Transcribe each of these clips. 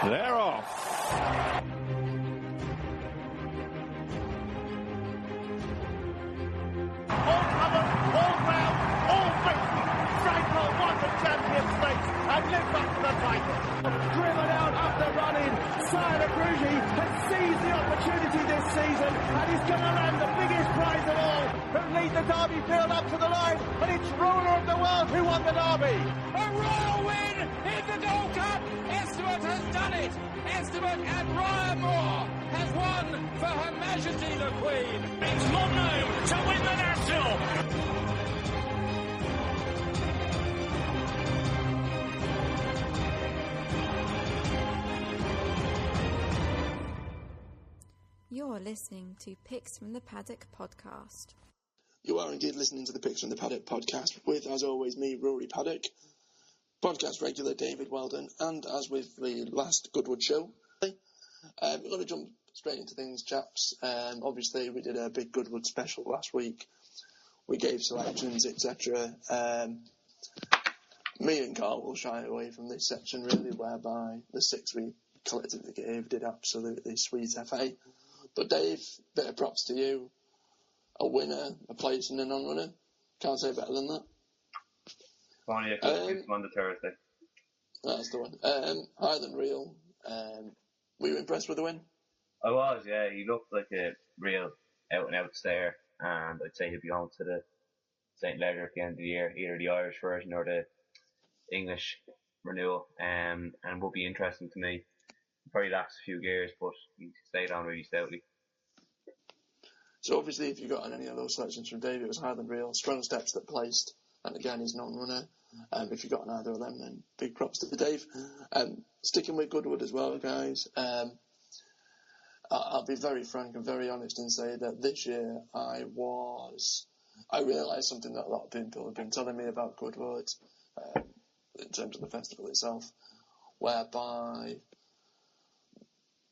They're off. All covered, all ground, all beaten. Franco won the champion stakes and lived up to the title. Driven out after running, Sire Abruzzi has seized the opportunity this season and he's going to land the biggest prize of all, who lead the Derby field up to the line, and it's ruler of the world who won the Derby. A royal win in the Gold Cup. Esteban has done it. Esteban and Ryan Moore has won for Her Majesty the Queen. It's Monno to win the National. You're listening to Picks from the Paddock podcast. You are indeed listening to the Picks from the Paddock podcast with, as always, me, Rory Paddock, podcast regular David Weldon, and as with the last Goodwood show, we're going to jump straight into things, chaps. Obviously, we did a big Goodwood special last week. We gave selections, etc. Me and Carl will shy away from this section, really, whereby the 6 we collectively gave did absolutely sweet FA. But Dave, bit of props to you. A winner, a place, and a non-runner. Can't say better than that. Only a good on the Thursday. That's the one. Higher than real. Were you impressed with the win? I was, yeah. He looked like a real out-and-out stayer, and I'd say he'll be on to the St. Leger at the end of the year, either the Irish version or the English renewal, and would be interesting to me. Probably lacks a few gears, but he stayed on really stoutly. So obviously, if you got on any of those selections from Dave, it was higher than real. Strong steps that placed, and again, he's non-runner. If you got on either of them, then big props to Dave. Sticking with Goodwood as well, guys. I'll be very frank and very honest and say that this year I realised something that a lot of people have been telling me about Goodwood, in terms of the festival itself, whereby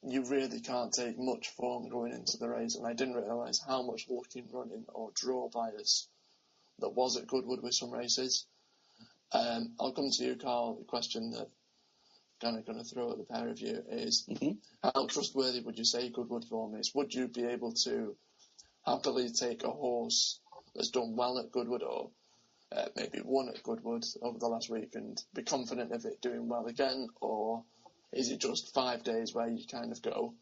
you really can't take much form going into the race, and I didn't realise how much looking, running or draw bias there was at Goodwood with some races. I'll come to you, Carl. The question that I'm going to throw at the pair of you is, how trustworthy would you say Goodwood form is? Would you be able to happily take a horse that's done well at Goodwood, or maybe won at Goodwood over the last week, and be confident of it doing well again? Or is it just 5 days where you kind of go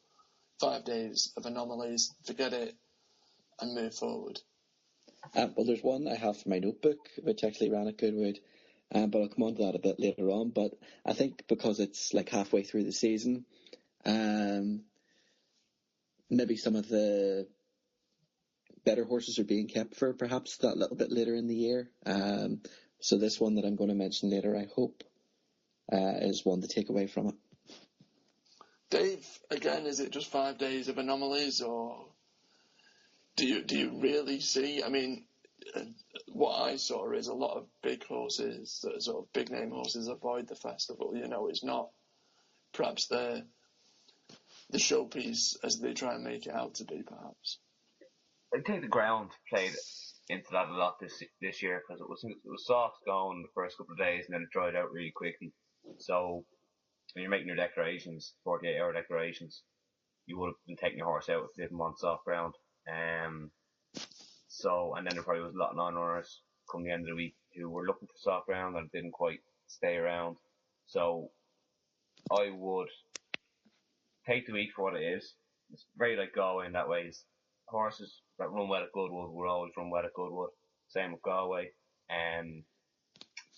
5 days of anomalies, forget it, and move forward? Well, there's one I have for my notebook, which actually ran at Goodwood, but I'll come on to that a bit later on. But I think because it's like halfway through the season, maybe some of the better horses are being kept for perhaps that little bit later in the year. So this one that I'm going to mention later, I hope, is one to take away from it. Dave, again, is it just 5 days of anomalies, or do you really see? I mean, what I saw is a lot of big horses, sort of big name horses, avoid the festival. You know, it's not perhaps the showpiece as they try and make it out to be, perhaps. I think the ground played into that a lot this year, because it was soft going the first couple of days and then it dried out really quickly. So when you're making your declarations, 48-hour declarations, you would have been taking your horse out if you didn't want soft ground. And then there probably was a lot of non-runners come the end of the week who were looking for soft ground and didn't quite stay around. So I would take the week for what it is. It's very like Galway in that way. Horses that run well at Goodwood will always run well at Goodwood. Same with Galway. And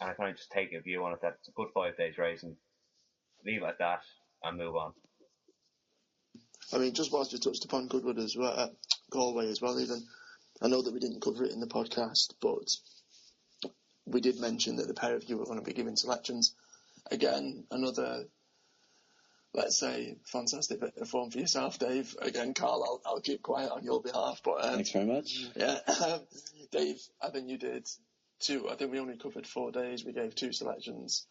I kind of just take a view on it that it's a good 5 days racing. Leave it at that and move on. I mean, just whilst you touched upon Goodwood as well, Galway as well, even, I know that we didn't cover it in the podcast, but we did mention that the pair of you were going to be giving selections. Again, another, let's say, fantastic bit of form for yourself, Dave. Again, Carl, I'll keep quiet on your behalf. But thanks very much. Yeah, Dave, I think you did two. I think we only covered 4 days. We gave 2 selections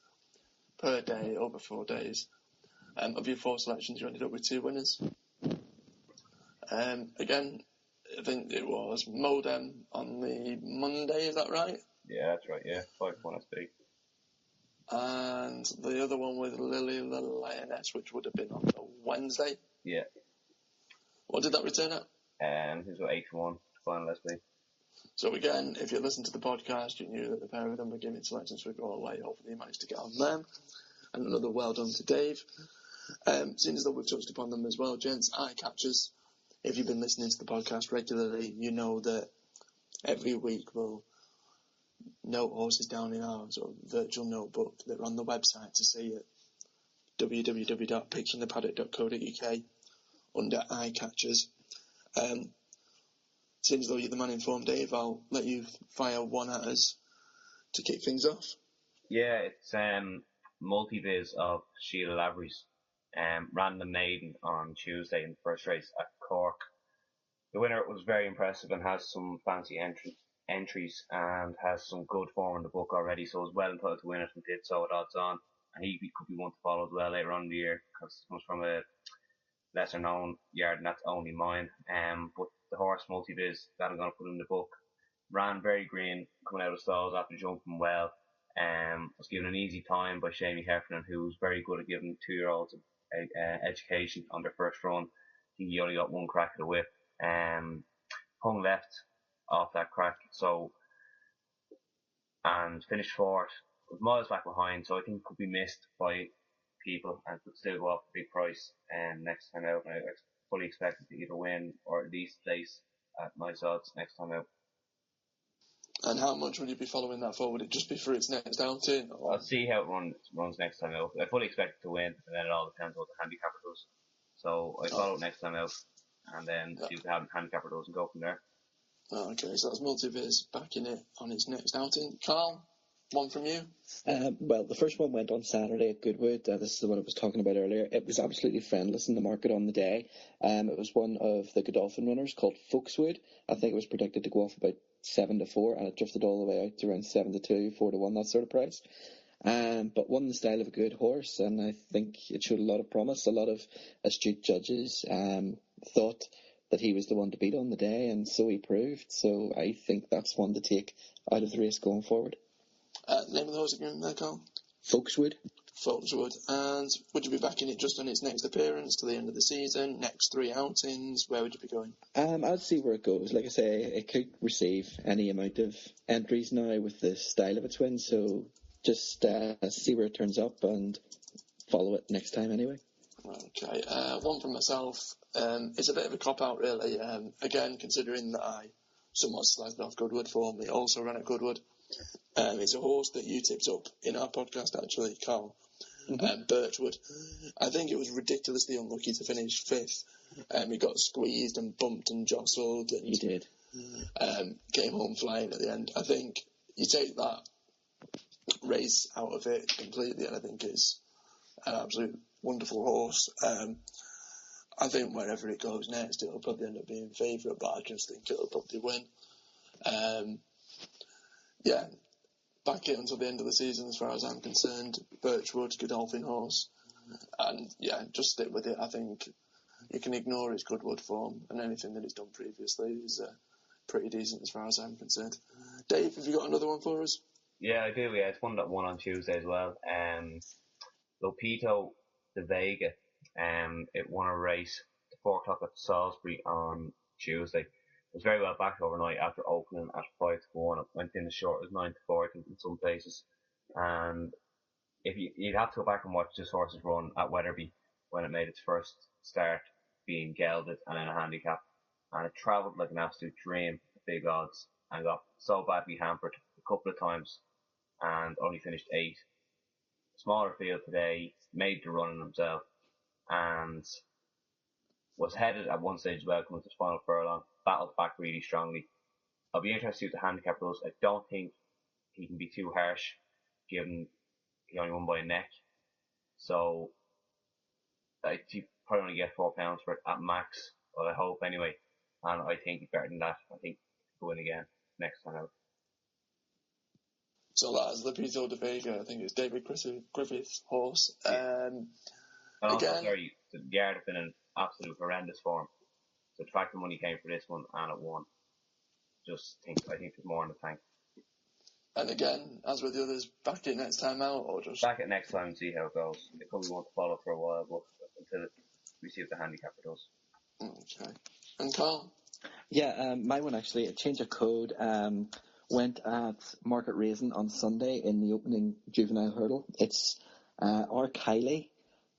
per day over 4 days. Of your 4 selections, you ended up with 2 winners. Again, I think it was Modem on the Monday, is that right? Yeah, that's right, yeah. 5-1 SP. and the other one with Lily the Lioness, which would have been on the Wednesday. Yeah. What did that return at? I think it was 8-1 to finalist me. So again, if you listen to the podcast, you knew that the pair of them were giving selections for Go Away. Hopefully you managed to get on them. And another well done to Dave. Seeing as though we've touched upon them as well, gents, eye catchers. If you've been listening to the podcast regularly, you know that every week we'll note horses down in our sort of virtual notebook that are on the website to see at www.picturethepaddock.co.uk under eye catchers. Seeing as though you're the man informed, Dave, I'll let you fire one at us to kick things off. Yeah, it's multi-viz of Sheila Lavery's random maiden on Tuesday in the first race at Cork. The winner was very impressive and has some fancy entries and has some good form in the book already, so was well entitled to win it and did so at odds on. And he could be one to follow as well later on in the year because it comes from a lesser known yard and that's Only Mine. But the horse multi-viz that I'm going to put in the book ran very green coming out of stalls after jumping well. Was given an easy time by Shamie Heffernan, who was very good at giving 2-year-olds education on their first run. He only got one crack at the whip. Hung left off that crack, and finished fourth. Was miles back behind, so I think could be missed by people and could still go off a big price next time out. And I fully expect to either win or at least place at nice odds next time out. And how much would you be following that for? Would it just be for its next outing? Or? I'll see how it runs next time out. I fully expect it to win, and then it all depends what the handicapper does. So I follow it next time out, and then see what the handicapper does and go from there. Okay, so that's multi-viz backing it on its next outing. Carl, one from you? Well, the first one went on Saturday at Goodwood. This is the one I was talking about earlier. It was absolutely friendless in the market on the day. It was one of the Godolphin runners called Folkswood. I think it was predicted to go off about 7-4, and it drifted all the way out to around 7-2, 4-1, that sort of price. But won the style of a good horse, and I think it showed a lot of promise. A lot of astute judges thought that he was the one to beat on the day, and so he proved. So I think that's one to take out of the race going forward. Name of the horse again there, Carl? Folkswood. Folkswood. And would you be backing it just on its next appearance to the end of the season, next 3 outings? Where would you be going? I'd see where it goes. Like I say, it could receive any amount of entries now with the style of its win, so just see where it turns up and follow it next time anyway. Okay, one from myself. It's a bit of a cop-out, really. Again, considering that I somewhat slagged off Goodwood for me, also ran at Goodwood. It's a horse that you tipped up in our podcast, actually, Carl. Birchwood. I think it was ridiculously unlucky to finish 5th. He got squeezed and bumped and jostled. And He did. Came home flying at the end. I think you take that race out of it completely, and I think it's an absolute wonderful horse. I think wherever it goes next, it'll probably end up being favourite, but I just think it'll probably win. Yeah, back it until the end of the season as far as I'm concerned. Birchwood, Godolphin horse. And yeah, just stick with it. I think you can ignore its Goodwood form, and anything that it's done previously is pretty decent as far as I'm concerned. Dave, have you got another one for us? Yeah, I do. Yeah, it's one that won on Tuesday as well. Lopito de Vega. It won a race at 4 o'clock at Salisbury on Tuesday. It was very well backed overnight after opening at 5-1. It went in as short as 9-4, I think, in some places. And if you'd have to go back and watch this horse's run at Wetherby when it made its first start, being gelded and in a handicap. And it travelled like an absolute dream at big odds and got so badly hampered a couple of times and only finished 8th. Smaller field today, made the run himself, and was headed at one stage well coming to his final furlong, battled back really strongly. I'll be interested to see what the handicap does. I don't think he can be too harsh, given he only won by a neck. So he probably only get £4 for it at max, well I hope anyway. And I think he's better than that. I think he'll win again next time out. So that's Lopito de Vega. I think it's David Griffith's horse. And also, sorry, the yard have been in absolute horrendous form. So the fact the money came for this one and it won, I think there's more in the tank. And again, as with the others, back it next time out, or just... Back it next time and see how it goes. They probably won't follow for a while, but until we see what the handicapper does. Okay. And Carl? Yeah, my one actually, a change of code, went at Market Raisin on Sunday in the opening juvenile hurdle. It's our Kylie.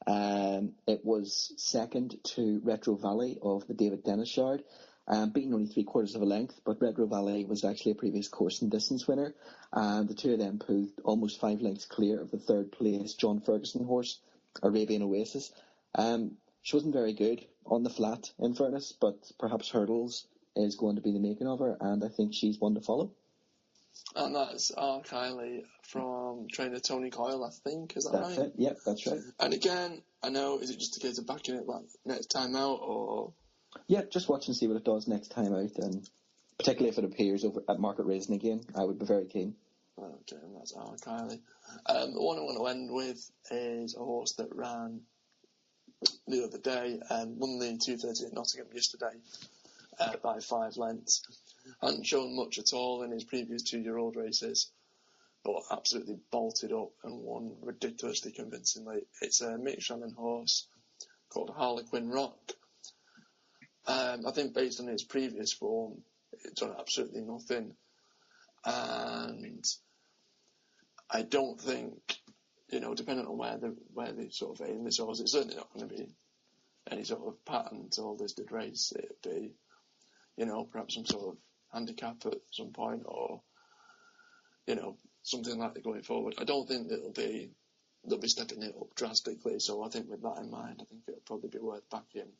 It was second to Retro Valley of the David Dennis Yard, beating only 3/4 of a length, but Retro Valley was actually a previous course and distance winner. The two of them pulled almost 5 lengths clear of the third place John Ferguson horse, Arabian Oasis. She wasn't very good on the flat, in fairness, but perhaps hurdles is going to be the making of her, and I think she's one to follow. And that's our Kylie from trainer Tony Coyle, I think, is that right? That's it, yep, that's right. And again, I know, is it just a case of backing it like next time out, or...? Yeah, just watch and see what it does next time out, and particularly if it appears over at Market Raisin again, I would be very keen. Okay, and that's our Kylie. The one I'm going to end with is a horse that ran the other day and won the 2:30 at Nottingham yesterday by 5 lengths. Hadn't shown much at all in his previous 2-year-old races, but absolutely bolted up and won ridiculously convincingly. It's a Mick Shannon horse called Harlequin Rock. I think based on his previous form, it's done absolutely nothing. And I don't think, depending on where they sort of aim this horse, it's certainly not going to be any sort of pattern to all this did race. It'd be, perhaps some sort of handicap at some point, or, something like that going forward. I don't think they'll be stepping it up drastically. So I think with that in mind, I think it'll probably be worth backing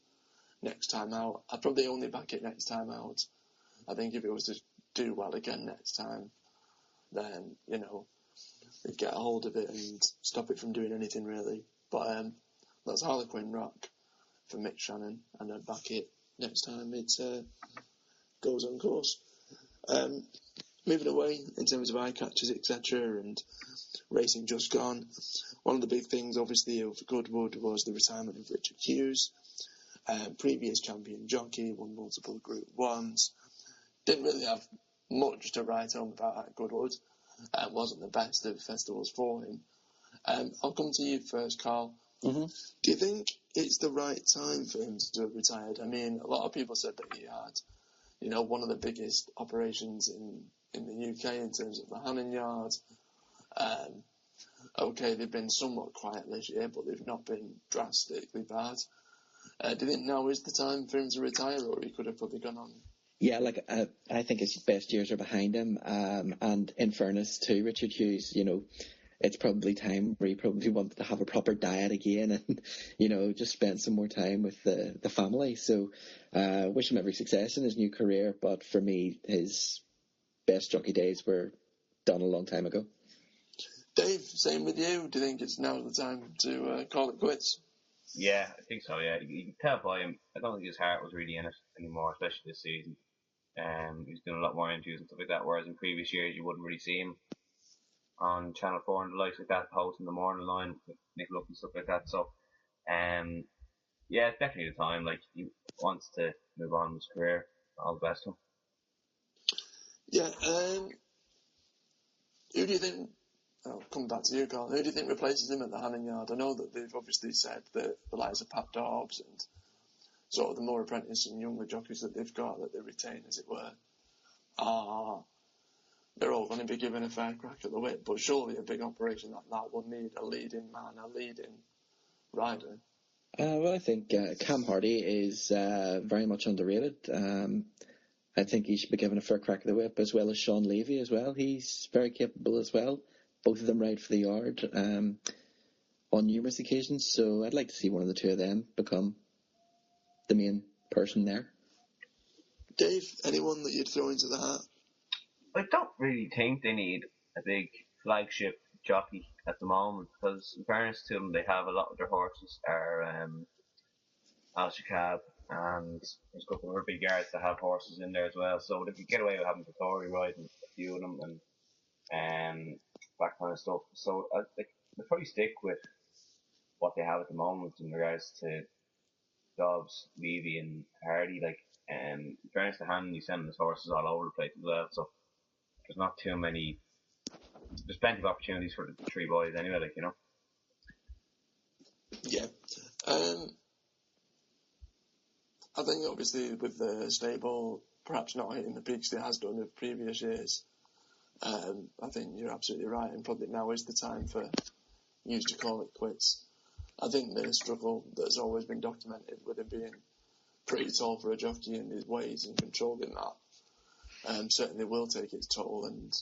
next time out. I'd probably only back it next time out. I think if it was to do well again next time, then, they'd get a hold of it and stop it from doing anything really. But that's Harlequin Rock for Mick Shannon, and I'd back it next time it goes on course. Moving away in terms of eye catchers, etc., and racing just gone, one of the big things obviously of Goodwood was the retirement of Richard Hughes, previous champion jockey, won multiple Group 1s, didn't really have much to write home about at Goodwood, wasn't the best of festivals for him. I'll come to you first, Carl. Mm-hmm. Do you think it's the right time for him to have retired? I mean, a lot of people said that he had, one of the biggest operations in the UK in terms of the Hannon Yard. Okay, they've been somewhat quiet this year, but they've not been drastically bad. Do you think now is the time for him to retire, or he could have probably gone on? Yeah, I think his best years are behind him, and in fairness to Richard Hughes, it's probably time where he probably wanted to have a proper diet again and, just spend some more time with the family. So wish him every success in his new career, but for me, his best jockey days were done a long time ago. Dave, same with you. Do you think it's now the time to call it quits? Yeah, I think so, yeah. You can tell by him, I don't think his heart was really in it anymore, especially this season. He's doing a lot more interviews and stuff like that, whereas in previous years you wouldn't really see him on Channel 4 and the likes like that, hosting the morning line with Nick Luck and stuff like that. So, yeah, it's definitely the time. He wants to move on in his career. All the best to him. Yeah, who do you think, I'll come back to you, Carl, who do you think replaces him at the Hannon Yard? I know that they've obviously said that the likes of Pat Dobbs and sort of the more apprentice and younger jockeys that they've got, that they retain, as it were, they're all going to be given a fair crack at the whip, but surely a big operation like that will need a leading man, a leading rider. Well, I think Cam Hardy is very much underrated. I think he should be given a fair crack at the whip, as well as Sean Levy as well. He's very capable as well. Both of them ride for the yard on numerous occasions, so I'd like to see one of the two of them become the main person there. Dave, anyone that you'd throw into the hat? I don't really think they need a big flagship jockey at the moment, because in fairness to them, they have a lot of their horses are Al-Shakab, and there's a couple of other big yards that have horses in there as well, so they could get away with having Vittori riding a few of them and that kind of stuff. So they'll probably stick with what they have at the moment in regards to Dobbs, Levy and Hardy. In fairness to Hannon, he's sending his horses all over the place as well, so there's not too many there's plenty of opportunities for the three boys anyway, like, you know. Yeah. I think obviously with the stable perhaps not hitting the peaks it has done in previous years, I think you're absolutely right, and probably now is the time for Hughes to call it quits. I think the struggle that's always been documented with him being pretty tall for a jockey and his weight and controlling that certainly will take its toll, and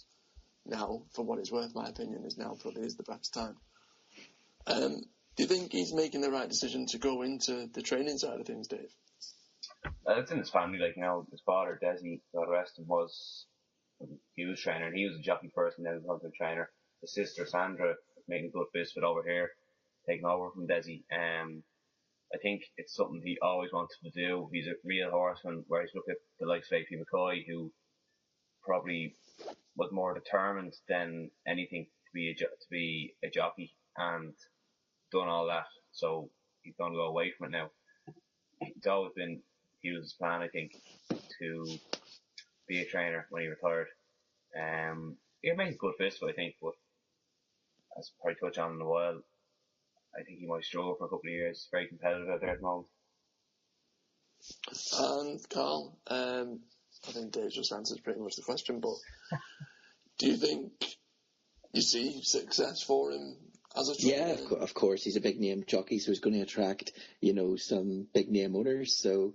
now, for what it's worth, my opinion is now probably is the best time. Do you think he's making the right decision to go into the training side of things, Dave? It's in his family, like, you know, his father, Desi, God rest him, was a Hughes trainer, and he was a jockey first and then a hunter trainer. His sister, Sandra, making a good fist with over here, taking over from Desi. I think it's something he always wanted to do. He's a real horseman, whereas look at the likes of AP McCoy, who probably was more determined than anything to be a jockey, and done all that, so he's going to go away from it now. It's always been Hughes' plan, I think, to be a trainer when he retired. He'll make a good fist, I think, but as we'll probably touch on in a while, I think he might struggle for a couple of years. It's very competitive out there at the moment. And Carl, I think Dave just answered pretty much the question, but do you think you see success for him as a trainer? Yeah, of course. He's a big name jockey, so he's going to attract, some big name owners. So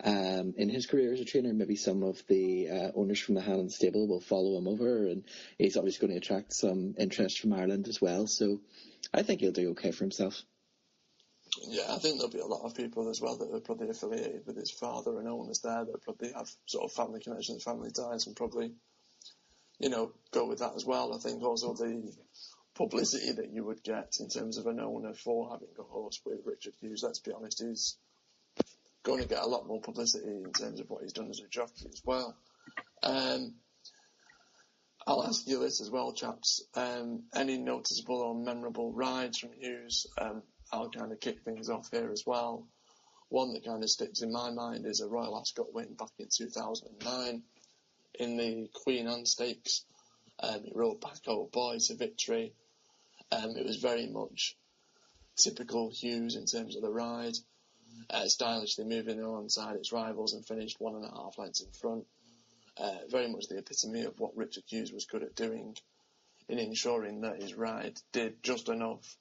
in his career as a trainer, maybe some of the owners from the Hannon stable will follow him over, and he's obviously going to attract some interest from Ireland as well. So I think he'll do okay for himself. Yeah, I think there'll be a lot of people as well that are probably affiliated with his father and owners there that probably have sort of family connections, family ties, and probably, go with that as well. I think also the publicity that you would get in terms of an owner for having a horse with Richard Hughes, let's be honest, is going to get a lot more publicity in terms of what he's done as a jockey as well. I'll ask you this as well, chaps. Any noticeable or memorable rides from Hughes? I'll kind of kick things off here as well. One that kind of sticks in my mind is a Royal Ascot win back in 2009 in the Queen Anne Stakes. He rode Back Old Boy to victory. It was very much typical Hughes in terms of the ride. Stylishly moving alongside its rivals and finished 1.5 lengths in front. Very much the epitome of what Richard Hughes was good at doing in ensuring that his ride did just enough,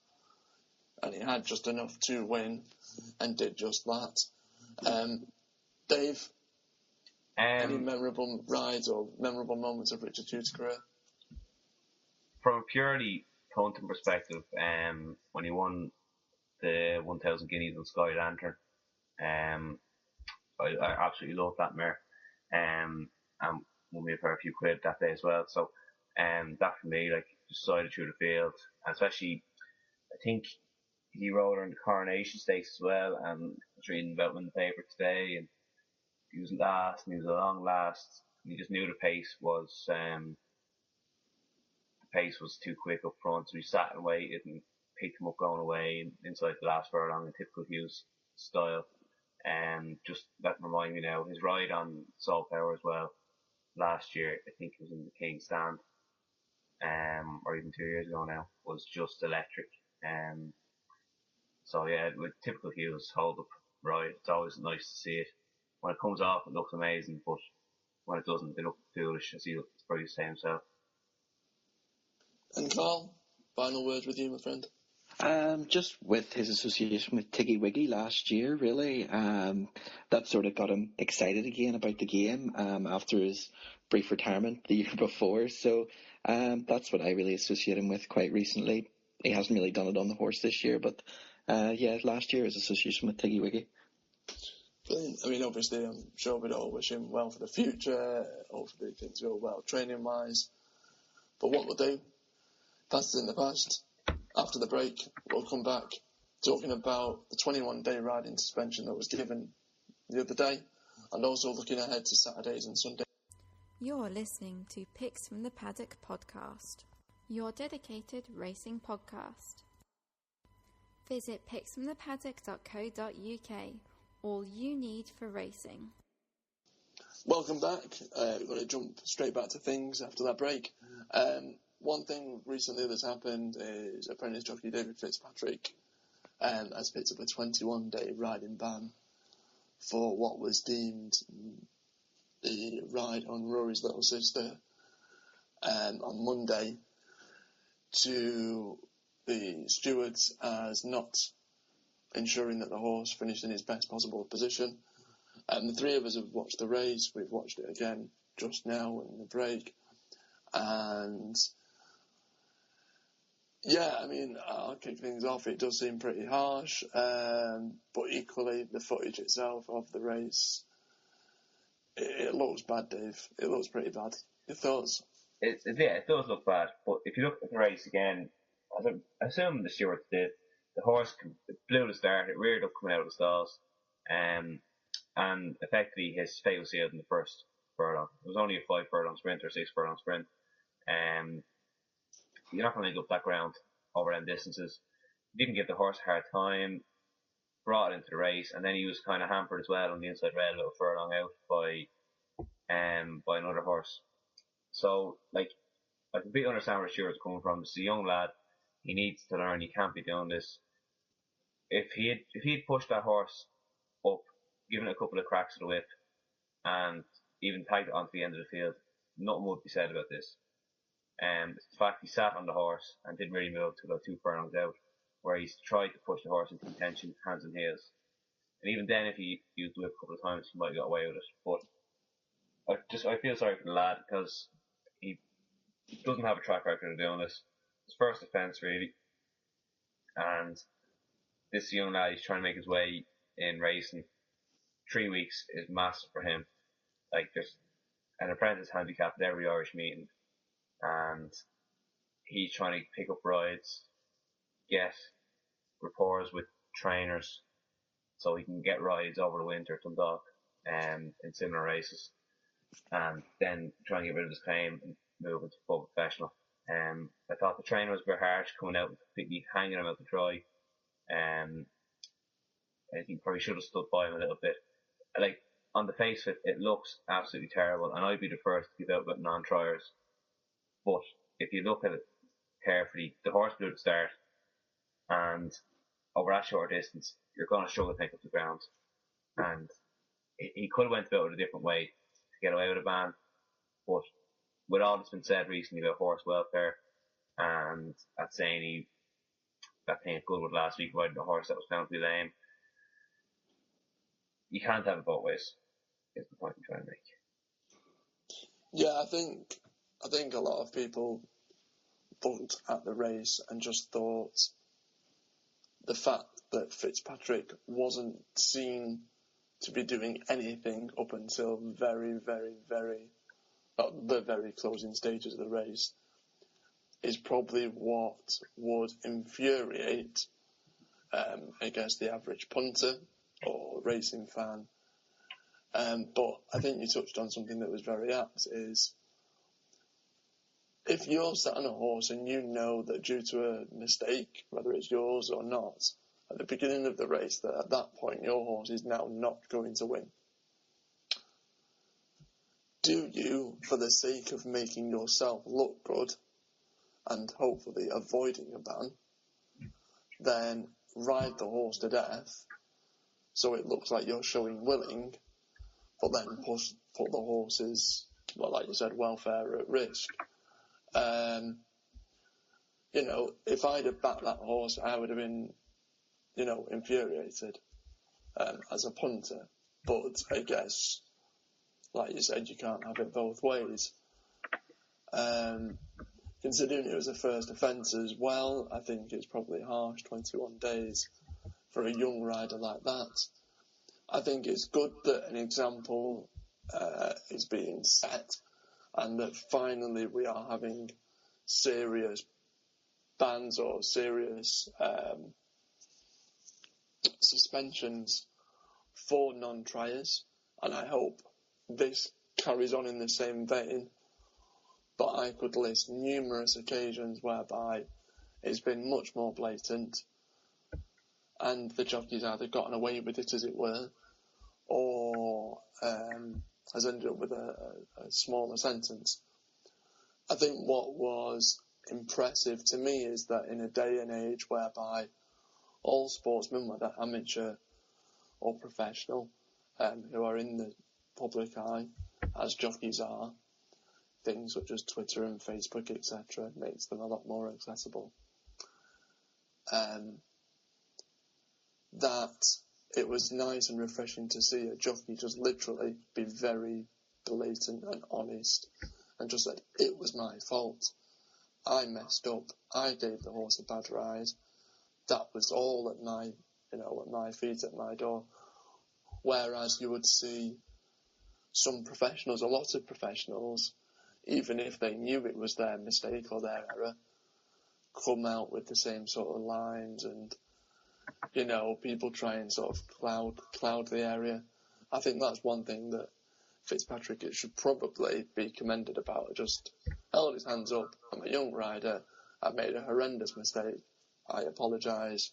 and he had just enough to win, and did just that. Dave, any memorable rides or memorable moments of Richard Hughes' career? From a purely punting perspective, when he won the 1,000 guineas on Sky Lantern, I absolutely loved that mare, and won me a fair few quid that day as well. So, that for me, like, just sided through the field, and especially, I think he rode her in the Coronation Stakes as well, and I was reading about him in the paper today, and he was last, and he was a long last, and he just knew the pace was too quick up front, so he sat and waited and picked him up going away inside the last furlong in typical Hughes style. And just that remind me now, his ride on Salt Power as well last year, I think it was in the King's Stand, or even 2 years ago now, was just electric. So yeah, with typical Hughes hold up ride, it's always nice to see it. When it comes off, it looks amazing, but when it doesn't, they look foolish, as he'll probably say himself. And Carl, final words with you, my friend. Just with his association with Tiggy Wiggy last year, really, that sort of got him excited again about the game after his brief retirement the year before. So that's what I really associate him with quite recently. He hasn't really done it on the horse this year, but last year his association with Tiggy Wiggy. Brilliant. I mean, obviously, I'm sure we'd all wish him well for the future. Hopefully things go well training-wise. But what we'll do, past is in the past. After the break, we'll come back talking about the 21-day riding suspension that was given the other day, and also looking ahead to Saturdays and Sundays. You're listening to Picks from the Paddock podcast, your dedicated racing podcast. Visit picksfromthepaddock.co.uk, all you need for racing. Welcome back. We're going to jump straight back to things after that break. one thing recently that's happened is apprentice jockey David Fitzpatrick has picked up a 21-day riding ban for what was deemed the ride on Rory's little sister on Monday to the stewards as not ensuring that the horse finished in his best possible position. The three of us have watched the race. We've watched it again just now in the break. And yeah, I mean, I'll kick things off. It does seem pretty harsh, but equally the footage itself of the race, it looks bad, Dave. It looks pretty bad. Your thoughts? It does look bad, but if you look at the race again, I assume the stewards did. The horse blew the start, it reared up coming out of the stalls, and effectively his fate was sealed in the first furlong. It was only a 5 furlong sprint or 6 furlong sprint. You're not going to make up that ground over them distances. He didn't give the horse a hard time, brought it into the race, and then he was kind of hampered as well on the inside rail, a little furlong out by another horse. So, like, I completely understand where Stuart's coming from. He's a young lad. He needs to learn. He can't be doing this. If he'd pushed that horse up, given it a couple of cracks of the whip, and even tagged it onto the end of the field, nothing would be said about this. The fact he sat on the horse and didn't really move to about 2 furlongs out, where he's tried to push the horse into contention, hands and heels. And even then, if he used the whip a couple of times, he might have got away with it. But I feel sorry for the lad because he doesn't have a track record of doing this. His first offence, really. And this young lad, he's trying to make his way in racing. 3 weeks is massive for him. Like, there's an apprentice handicap at every Irish meeting. And he's trying to pick up rides, get rapport with trainers, so he can get rides over the winter at Dundalk in similar races, and then try and get rid of his claim and move into full professional. I thought the trainer was very harsh coming out and completely hanging him out to dry. I think probably should have stood by him a little bit. Like, on the face of it, it looks absolutely terrible, and I'd be the first to give out about non-triers. But if you look at it carefully, the horse blew the start, and over that short distance, you're going to struggle to take up the ground. And he could have went about it a different way to get away with a ban, but with all that's been said recently about horse welfare, and that saying that thing at Goodwood last week riding a horse that was found to be lame, you can't have it both ways, is the point I'm trying to make. Yeah, I think a lot of people looked at the race and just thought the fact that Fitzpatrick wasn't seen to be doing anything up until the very closing stages of the race is probably what would infuriate, I guess, the average punter or racing fan. But I think you touched on something that was very apt, is if you're sat on a horse and you know that due to a mistake, whether it's yours or not, at the beginning of the race, that at that point your horse is now not going to win, do you, for the sake of making yourself look good and hopefully avoiding a ban, then ride the horse to death so it looks like you're showing willing, but then put the horse's, well, like you said, welfare at risk? You know, if I'd have backed that horse, I would have been, you know, infuriated as a punter. But I guess, like you said, you can't have it both ways. Considering it was a first offence as well, I think it's probably harsh, 21 days for a young rider like that. I think it's good that an example is being set, and that finally we are having serious bans or serious suspensions for non-triers, and I hope this carries on in the same vein. But I could list numerous occasions whereby it's been much more blatant and the jockey's either gotten away with it, as it were, or has ended up with a smaller sentence. I think what was impressive to me is that in a day and age whereby all sportsmen, whether amateur or professional, who are in the public eye, as jockeys are, things such as Twitter and Facebook, etc., makes them a lot more accessible. That it was nice and refreshing to see a jockey just literally be very blatant and honest and just said, it was my fault. I messed up. I gave the horse a bad ride. That was all at my feet, at my door. Whereas you would see some professionals, a lot of professionals, even if they knew it was their mistake or their error, come out with the same sort of lines and, people try and sort of cloud the area. I think that's one thing that Fitzpatrick should probably be commended about. Just held his hands up. I'm a young rider. I made a horrendous mistake. I apologise.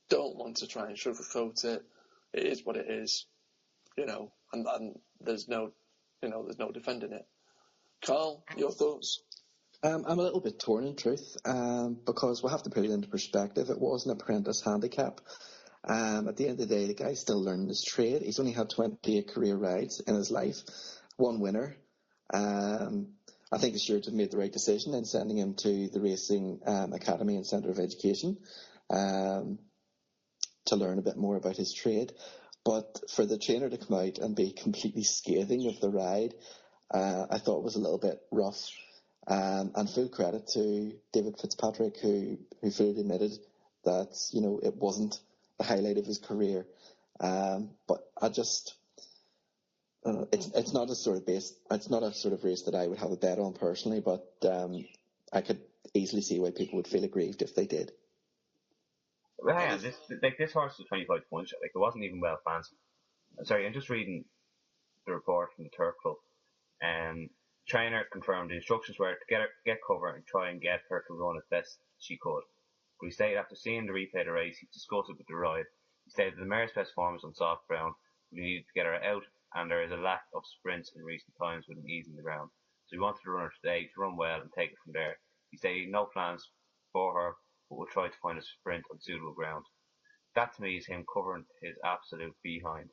Don't want to try and sugarcoat it. It is what it is, and there's no defending it. Carl, your thoughts? I'm a little bit torn in truth, because we'll have to put it into perspective. It was an apprentice handicap. At the end of the day, the guy's still learning his trade. He's only had 28 career rides in his life, one winner. I think the stewards have made the right decision in sending him to the Racing Academy and Centre of Education to learn a bit more about his trade. But for the trainer to come out and be completely scathing of the ride, I thought was a little bit rough. And full credit to David Fitzpatrick, who fully admitted that, it wasn't the highlight of his career. But I just, it's not a sort of race that I would have a bet on personally, but I could easily see why people would feel aggrieved if they did. Well, hang on, this horse was 25 points. It wasn't even well fancied. I'm sorry, I'm just reading the report from the Turf Club. Trainer confirmed the instructions were to get cover and try and get her to run as best she could. But he stated after seeing the replay of the race, he discussed it with the ride. He stated the mare's best form is on soft ground. We needed to get her out, and there is a lack of sprints in recent times with an ease in the ground. So he wanted to run her today to run well and take it from there. He stated no plans for her, but will try to find a sprint on suitable ground. That to me is him covering his absolute behind.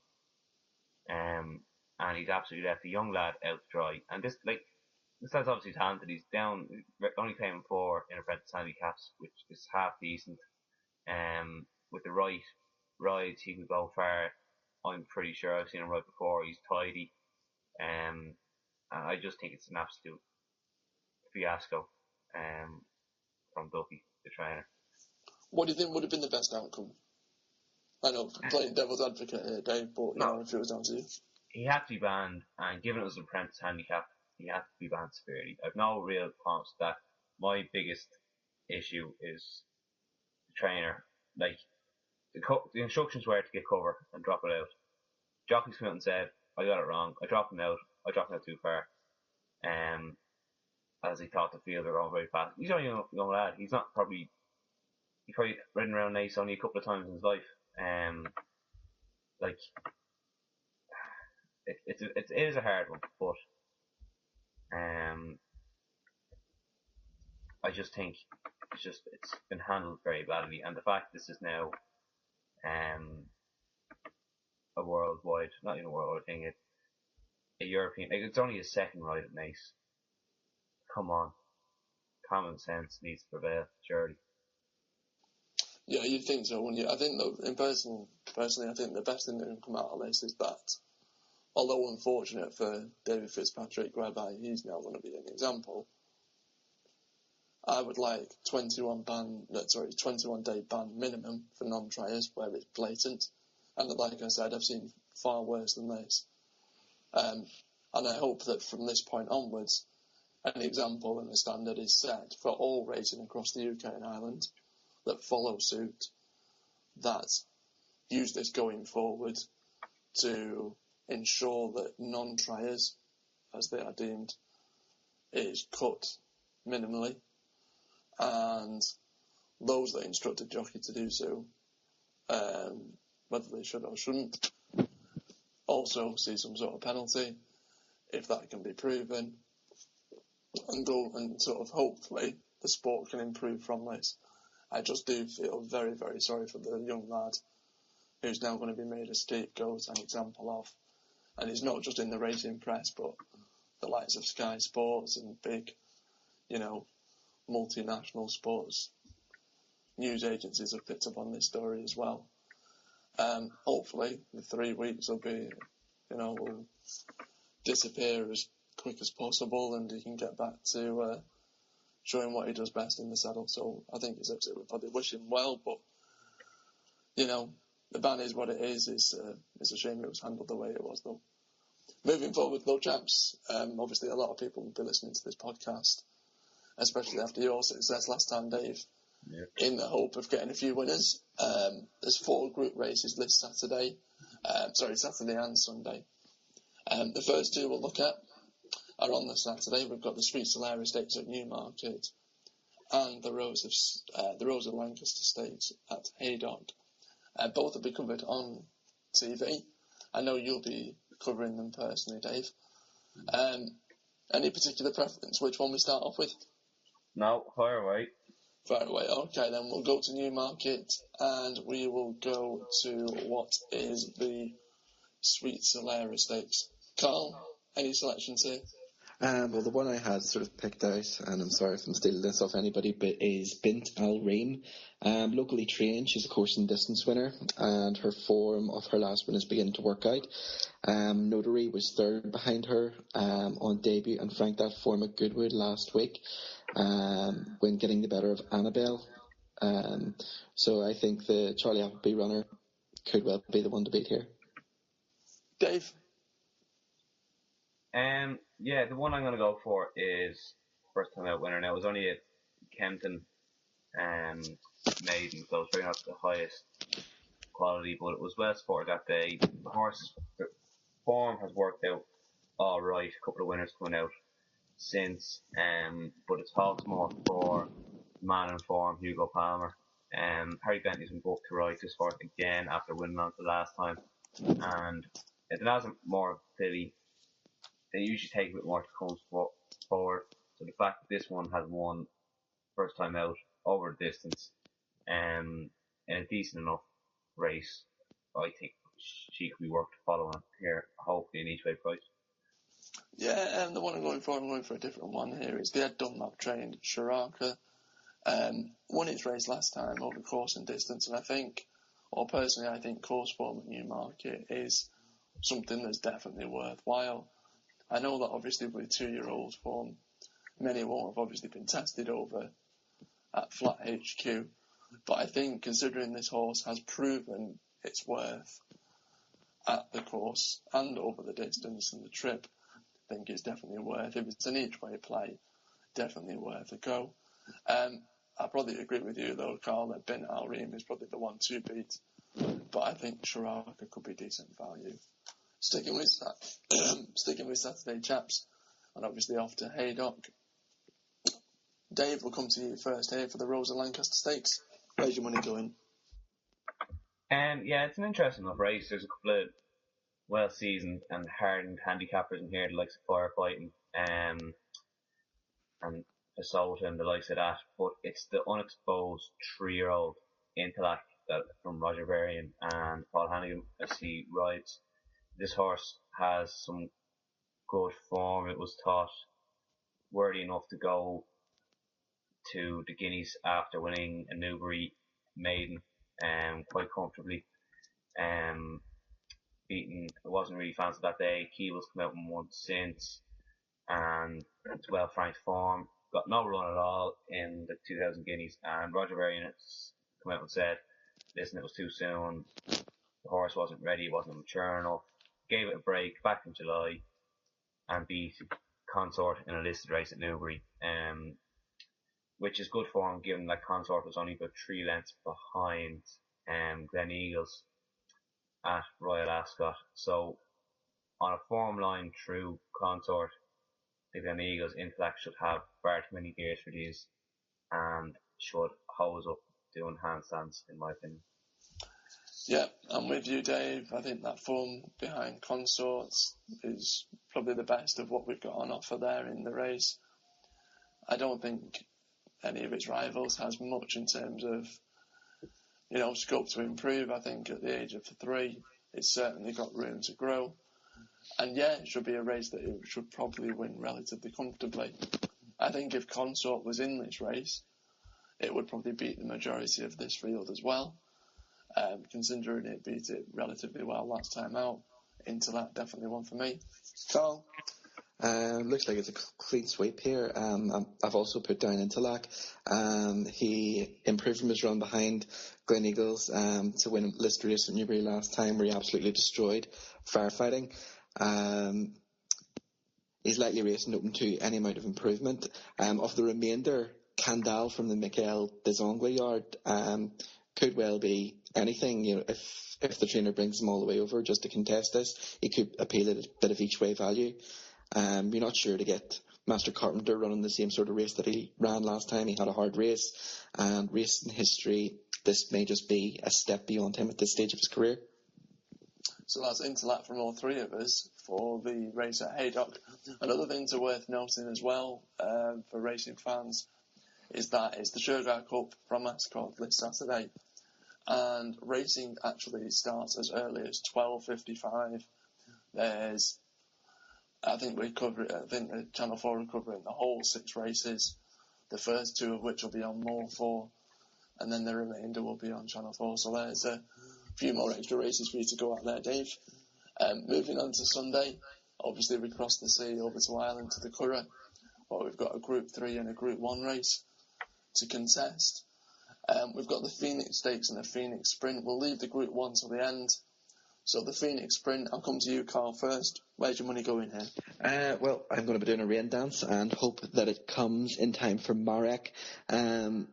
And he's absolutely left a young lad out to dry. And this lad's obviously talented. He's down, only paying 4 in apprentice handicaps, which is half decent. With the right rides, he can go far. I'm pretty sure I've seen him ride before. He's tidy. And I just think it's an absolute fiasco from Duffy, the trainer. What do you think would have been the best outcome? I know, playing devil's advocate here, Dave, but if it was down to you. He had to be banned, and given it was an apprentice handicap, he had to be banned severely. I've no real problems with that. My biggest issue is the trainer. Like, the instructions were to get cover and drop it out. Jockey's come out and said, I got it wrong. I dropped him out too far. As he thought the field were going very fast. He's only a young lad. He's probably ridden around Nace only a couple of times in his life. It is a hard one, but I just think it's been handled very badly, and the fact this is now a worldwide, not even a worldwide thing, a European. It's only his second ride at Nace. Come on, common sense needs to prevail, surely. Yeah, you'd think so, wouldn't you? I think, personally, I think the best thing that can come out of this is that, although unfortunate for David Fitzpatrick, whereby he's now going to be an example, I would like 21-day ban minimum for non-triers where it's blatant. And like I said, I've seen far worse than this. And I hope that from this point onwards, an example and a standard is set for all racing across the UK and Ireland that follow suit, that use this going forward to ensure that non-triers, as they are deemed, is cut minimally, and those that instruct a jockey to do so, whether they should or shouldn't, also see some sort of penalty if that can be proven, and go and sort of hopefully the sport can improve from this. I just do feel very, very sorry for the young lad who's now going to be made a scapegoat and example of. And it's not just in the racing press, but the likes of Sky Sports and big, multinational sports news agencies have picked up on this story as well. Hopefully, the 3 weeks will be, will disappear as quick as possible, and he can get back to showing what he does best in the saddle. So I think it's absolutely, we probably wish him well, but the ban is what it is. It's a shame it was handled the way it was, though. Moving forward, though, chaps, obviously a lot of people will be listening to this podcast, especially after your success last time, Dave, in the hope of getting a few winners. There's 4 group races this Saturday. Saturday and Sunday. The first 2 we'll look at are on the Saturday. We've got the Sweet Solera Stakes at Newmarket and the Rose of Lancaster Stakes at Haydock. Both will be covered on TV. I know you'll be covering them personally, Dave. Any particular preference? Which one we start off with? No, fire away. Fire away. Okay, then we'll go to Newmarket and we will go to what is the Sweet Solera Stakes. Carl, any selections here? Well, the one I had sort of picked out, and I'm sorry if I'm stealing this off anybody, but is Bint Al Reem. Locally trained, she's a course and distance winner, and her form of her last win is beginning to work out. Notary was third behind her on debut and franked that form at Goodwood last week when getting the better of Annabelle. So I think the Charlie Appleby runner could well be the one to beat here. Dave? The one I'm going to go for is first time out winner. Now, it was only a Kempton maiden, so it's very not the highest quality, but it was well supported that day. The horse form has worked out all right. A couple of winners coming out since, but it's Hawksmoor for man in form, Hugo Palmer. Harry Bentley's been booked to ride this horse again after winning on the last time, and it hasn't more filly. They usually take a bit more to come forward. So the fact that this one has won first time out over the distance in a decent enough race, I think she could be worth following here, hopefully in each way price. Yeah, and the one I'm going for a different one here, is the Ed Dunlop trained Shiraka. Won its race last time over course and distance, and I think course form at Newmarket is something that's definitely worthwhile. I know that obviously with 2-year-old form, many won't have obviously been tested over at Flat HQ, but I think considering this horse has proven its worth at the course and over the distance and the trip, I think it's definitely worth, if it's an each way play, definitely worth a go. I probably agree with you though, Carl, that Bint Al Reem is probably the one to beat, but I think Shiraka could be decent value. Sticking with Saturday, chaps, and obviously off to Haydock. Dave, we'll come to you first here for the Rose of Lancaster Stakes. Where's your money going? It's an interesting enough race. There's a couple of well-seasoned and hardened handicappers in here, the likes of Firefighting and Assault and the likes of that, but it's the unexposed 3-year-old intellect that from Roger Varian and Paul Hannigan as he rides. This horse has some good form. It was thought worthy enough to go to the Guineas after winning a Newbury maiden quite comfortably. It wasn't really fancied that day. Keeble's come out and won since, and it's well franked form. Got no run at all in the 2000 Guineas, and Roger Varian has come out and said, listen, it was too soon. The horse wasn't ready, wasn't mature enough. Gave it a break back in July and beat Consort in a listed race at Newbury, which is good form given that Consort was only about 3 lengths behind Glen Eagles at Royal Ascot. So on a form line through Consort, the Glen Eagles intellect should have far too many gears for these and should hose up doing handstands, in my opinion. Yeah, I'm with you, Dave. I think that form behind Consorts is probably the best of what we've got on offer there in the race. I don't think any of its rivals, has much in terms of, scope to improve. I think at the age of 3, it's certainly got room to grow. And yeah, it should be a race that it should probably win relatively comfortably. I think if Consort was in this race, it would probably beat the majority of this field as well. Considering it beat it relatively well last time out. Intellect, definitely one for me. Carl? Looks like it's a clean sweep here. I've also put down Intellect. He improved from his run behind Glen Eagles to win Lister Race at Newbury last time, where he absolutely destroyed firefighting. He's likely racing open to any amount of improvement. Of the remainder, Candal from the Michael Desangles yard could well be anything. If the trainer brings him all the way over just to contest this, he could appeal at a bit of each way value. You're not sure to get Master Carpenter running the same sort of race that he ran last time. He had a hard race, and racing history, this may just be a step beyond him at this stage of his career. So that's Intellect from all 3 of us for the race at Haydock. Another thing worth noting as well for racing fans is that it's the Sugar Cup from Ascot this Saturday, and racing actually starts as early as 12:55. I think the Channel 4 are covering the whole 6 races, the first 2 of which will be on More 4, and then the remainder will be on Channel 4. So there's a few more extra races for you to go out there, Dave. Moving on to Sunday, obviously we crossed the sea over to Ireland to the Curragh, but we've got a Group 3 and a Group 1 race to contest. We've got the Phoenix Stakes and the Phoenix Sprint. We'll leave the Group 1 till the end. So the Phoenix Sprint, I'll come to you, Carl, first. Where's your money going here? Well, I'm going to be doing a rain dance and hope that it comes in time for Marek. Ivana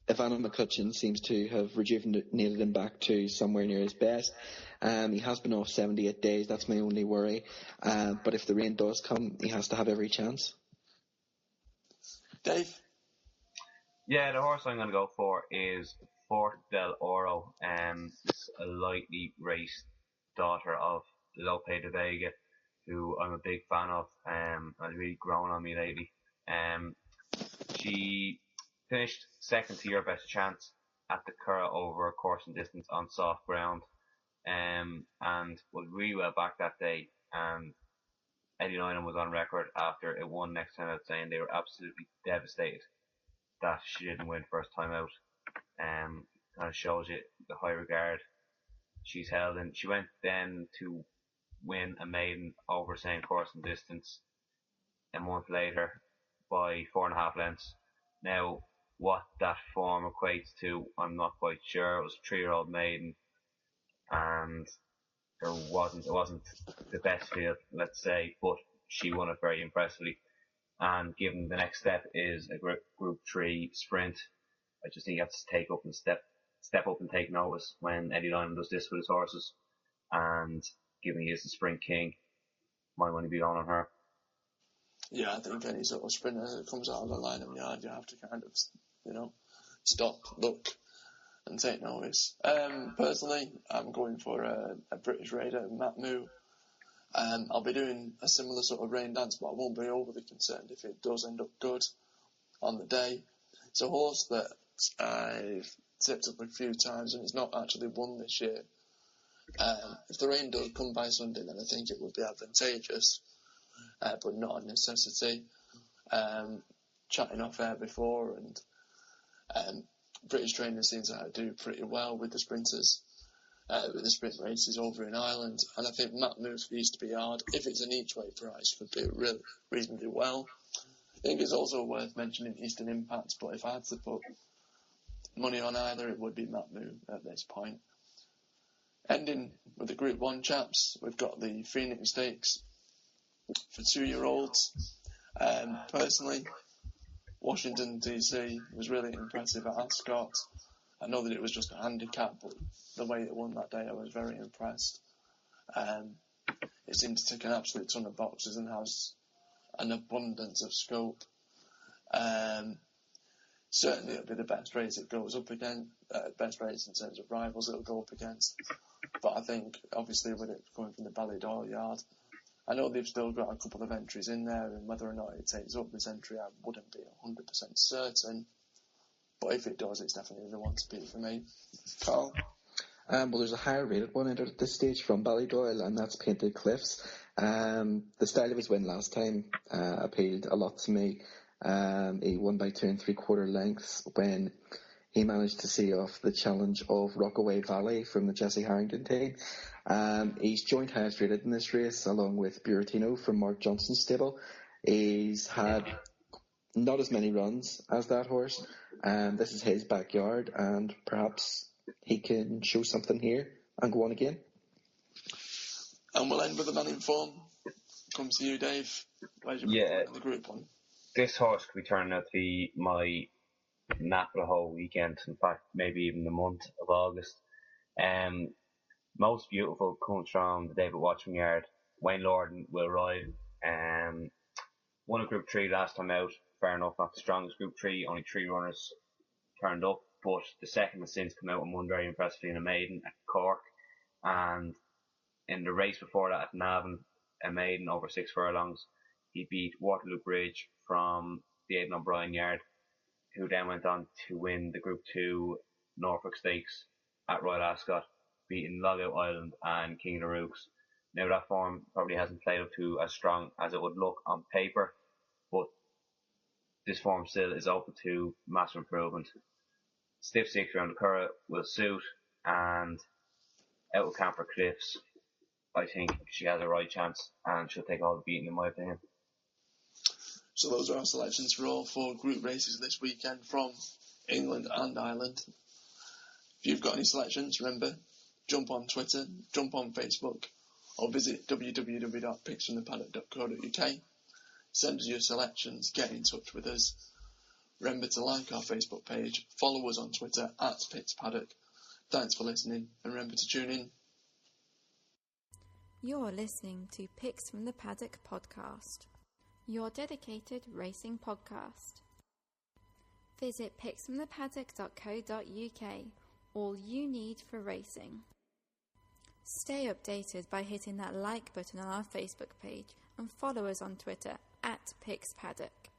McCutcheon seems to have rejuvenated him back to somewhere near his best. He has been off 78 days. That's my only worry. But if the rain does come, he has to have every chance. Dave? Yeah, the horse I'm going to go for is Fort del Oro. It's a lightly raced daughter of Lope de Vega, who I'm a big fan of, and really grown on me lately. She finished second to Your Best Chance at the Curragh over a course and distance on soft ground, and was really well back that day. And Eddie Lynham was on record after it won next time out, saying they were absolutely devastated that she didn't win first time out. Kind of shows you the high regard she's held, and she went then to win a maiden over same course and distance a month later by 4.5 lengths. Now, what that form equates to, I'm not quite sure. It was a 3-year-old maiden, and it wasn't the best field, let's say, but she won it very impressively. And given the next step is a Group 3 sprint, I just think you have to take up and step up and take notice when Eddie Lynham does this with his horses. And given he is the sprint king, my money be on her. Yeah, I think any sort of sprinter that comes out of the Lynham yard, you have to kind of, stop, look, and take notice. Personally, I'm going for a British Raider, Matt Moo. I'll be doing a similar sort of rain dance, but I won't be overly concerned if it does end up good on the day. It's a horse that I've tipped up a few times, and it's not actually won this year. If the rain does come by Sunday, then I think it would be advantageous, but not a necessity. Chatting off air before, and British trainers seem to do pretty well with the sprinters, with the sprint races over in Ireland, and I think Matt Moo for East to be hard, if it's an each way price, could do really reasonably well. I think it's also worth mentioning Eastern Impact, but if I had to put money on either, it would be Matt Moo at this point. Ending with the Group 1 chaps, we've got the Phoenix Stakes for 2-year-olds. Personally, Washington DC was really impressive at Ascot. I know that it was just a handicap, but the way it won that day, I was very impressed. It seemed to tick an absolute ton of boxes and has an abundance of scope. Certainly it'll be the best race it goes up against, best race in terms of rivals it'll go up against. But I think, obviously, with it coming from the Ballydor yard, I know they've still got a couple of entries in there, and whether or not it takes up this entry, I wouldn't be 100% certain. But if it does, it's definitely the one to beat for me. Carl? Well, there's a higher rated one entered at this stage from Ballydoyle, and that's Painted Cliffs. The style of his win last time appealed a lot to me. He won by 2 3/4 lengths when he managed to see off the challenge of Rockaway Valley from the Jesse Harrington team. He's joint highest rated in this race, along with Buratino from Mark Johnson's stable. He's had not as many runs as that horse. This is his backyard, and perhaps he can show something here and go on again. And we'll end with the man in form. Comes to you, Dave. Where's your in the group one? This horse could be turning out to be my nap the whole weekend. In fact, maybe even the month of August. Most beautiful comes from the David Watchman yard. Wayne Lorden will ride. Won a Group 3 last time out. Fair enough, not the strongest Group 3. Only 3 runners turned up. But the second has since come out and won very impressively in a maiden at Cork. And in the race before that at Navan, a maiden over 6 furlongs, he beat Waterloo Bridge from the Aidan O'Brien yard, who then went on to win the Group 2 Norfolk Stakes at Royal Ascot, beating Logout Island and King of the Rooks. Now that form probably hasn't played up to as strong as it would look on paper, but this form still is open to massive improvement. Stiff 6 around the Curragh will suit, and out of Camper Cliffs, I think she has a right chance and she'll take all the beating in my opinion. So those are our selections for all 4 group races this weekend from England and Ireland. If you've got any selections, remember, jump on Twitter, jump on Facebook, or visit www.picksfromthepaddock.co.uk. Send us your selections, get in touch with us. Remember to like our Facebook page, follow us on Twitter @PicksPaddock. Thanks for listening, and remember to tune in. You're listening to Picks from the Paddock podcast, your dedicated racing podcast. Visit picksfromthepaddock.co.uk, all you need for racing. Stay updated by hitting that like button on our Facebook page and follow us on Twitter @PicksPaddock.